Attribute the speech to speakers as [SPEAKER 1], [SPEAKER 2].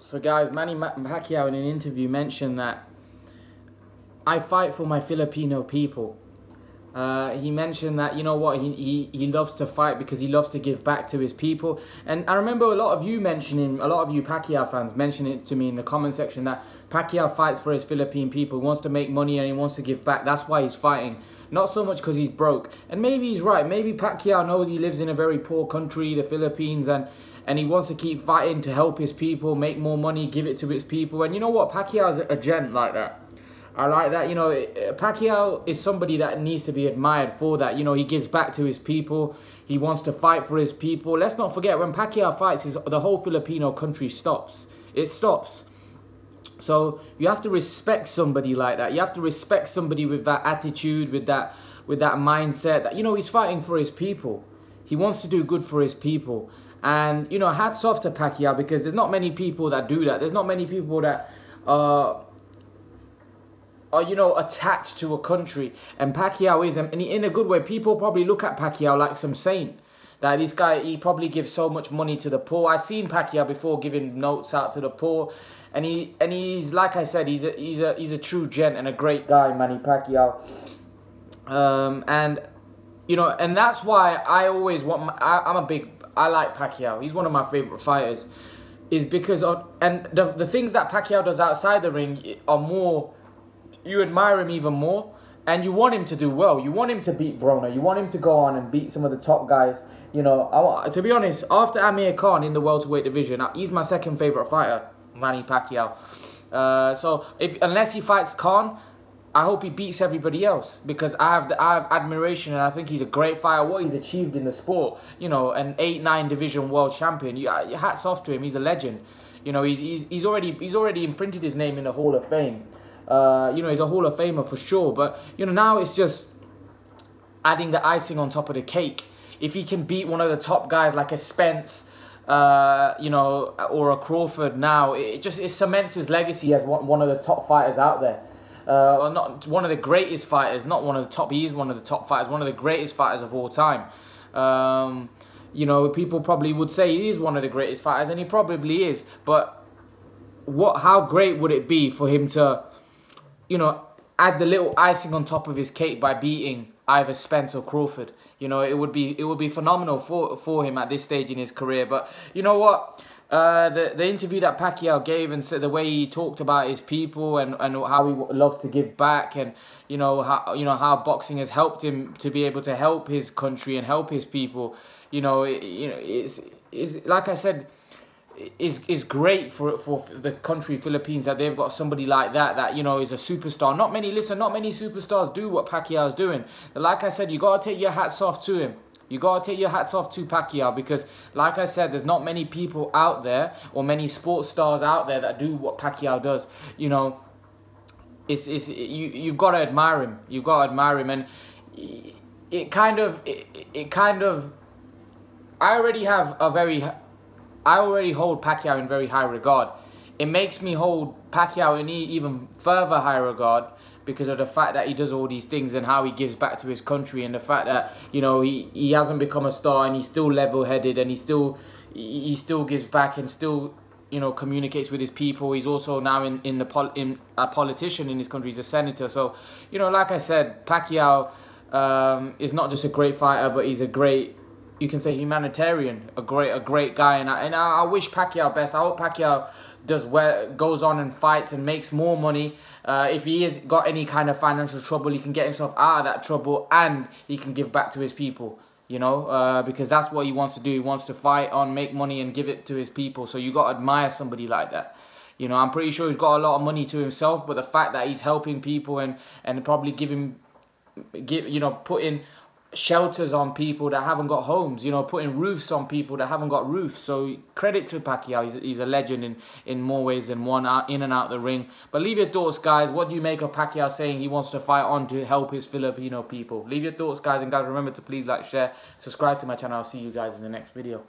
[SPEAKER 1] So guys, Manny Pacquiao in an interview mentioned that I fight for my Filipino people. He mentioned that, you know what, he loves to fight because he loves to give back to his people. And I remember a lot of you Pacquiao fans mentioning it to me in the comment section that Pacquiao fights for his Philippine people. He wants to make money and he wants to give back. That's why he's fighting. Not so much because he's broke. And maybe he's right. Maybe Pacquiao knows he lives in a very poor country, the Philippines, and he wants to keep fighting to help his people, make more money, give it to his people. And you know what? Pacquiao's a gent like that. I like that. You know, Pacquiao is somebody that needs to be admired for that. You know, he gives back to his people. He wants to fight for his people. Let's not forget, when Pacquiao fights, the whole Filipino country stops. It stops. So you have to respect somebody like that. You have to respect somebody with that attitude, with that mindset. That, you know, he's fighting for his people. He wants to do good for his people. And, you know, hats off to Pacquiao, because there's not many people that do that. There's not many people that are, you know, attached to a country. And Pacquiao is, and in a good way. People probably look at Pacquiao like some saint. That this guy, he probably gives so much money to the poor. I've seen Pacquiao before giving notes out to the poor. And he's, like I said, he's a true gent and a great guy, Manny Pacquiao. And, you know, and that's why I always want, I like Pacquiao. He's one of my favorite fighters. Is because of, and the things that Pacquiao does outside the ring are more, you admire him even more, and you want him to do well. You want him to beat Broner. You want him to go on and beat some of the top guys. You know, to be honest, after Amir Khan in the welterweight division, he's my second favorite fighter, Manny Pacquiao. So unless he fights Khan, I hope he beats everybody else, because I have admiration, and I think he's a great fighter. What he's achieved in the sport, you know, an 8-9 division world champion. Hats off to him. He's a legend. You know, he's already imprinted his name in the Hall of Fame. You know, he's a Hall of Famer for sure. But you know, now it's just adding the icing on top of the cake. If he can beat one of the top guys like a Spence, you know, or a Crawford, now it cements his legacy as one of the top fighters out there. Not one of the greatest fighters, not one of the top. He is one of the top fighters, one of the greatest fighters of all time. You know, people probably would say he is one of the greatest fighters, and he probably is. But how great would it be for him to, you know, add the little icing on top of his cake by beating either Spence or Crawford? You know, it would be phenomenal for him at this stage in his career. But you know what? The interview that Pacquiao gave, and the way he talked about his people and how he loves to give back, and you know how boxing has helped him to be able to help his country and help his people. You know, it's like I said, is great for the country Philippines, that they've got somebody like that you know is a superstar. Not many superstars do what Pacquiao is doing. But like I said, you gotta take your hats off to him. You gotta take your hats off to Pacquiao, because, like I said, there's not many people out there, or many sports stars out there, that do what Pacquiao does. You know, you've got to admire him. You've got to admire him, and it kind of. I already hold Pacquiao in very high regard. It makes me hold Pacquiao in even further high regard, because of the fact that he does all these things and how he gives back to his country, and the fact that, you know, he hasn't become a star, and he's still level-headed, and he still gives back, and still, you know, communicates with his people. He's also now a politician in his country. He's a senator. So, you know, like I said, Pacquiao is not just a great fighter, but he's a great, you can say, humanitarian, a great guy. And I wish Pacquiao best. I hope Pacquiao does well, goes on and fights and makes more money. If he has got any kind of financial trouble, he can get himself out of that trouble, and he can give back to his people, you know, because that's what he wants to do. He wants to fight on, make money, and give it to his people. So you got to admire somebody like that. You know, I'm pretty sure he's got a lot of money to himself, but the fact that he's helping people and probably putting shelters on people that haven't got homes, you know, putting roofs on people that haven't got roofs. So credit to Pacquiao. He's a legend in more ways than one, in and out the ring. But leave your thoughts, guys. What do you make of Pacquiao saying he wants to fight on to help his Filipino people? Leave your thoughts, guys. And guys, remember to please like, share, subscribe to my channel. I'll see you guys in the next video.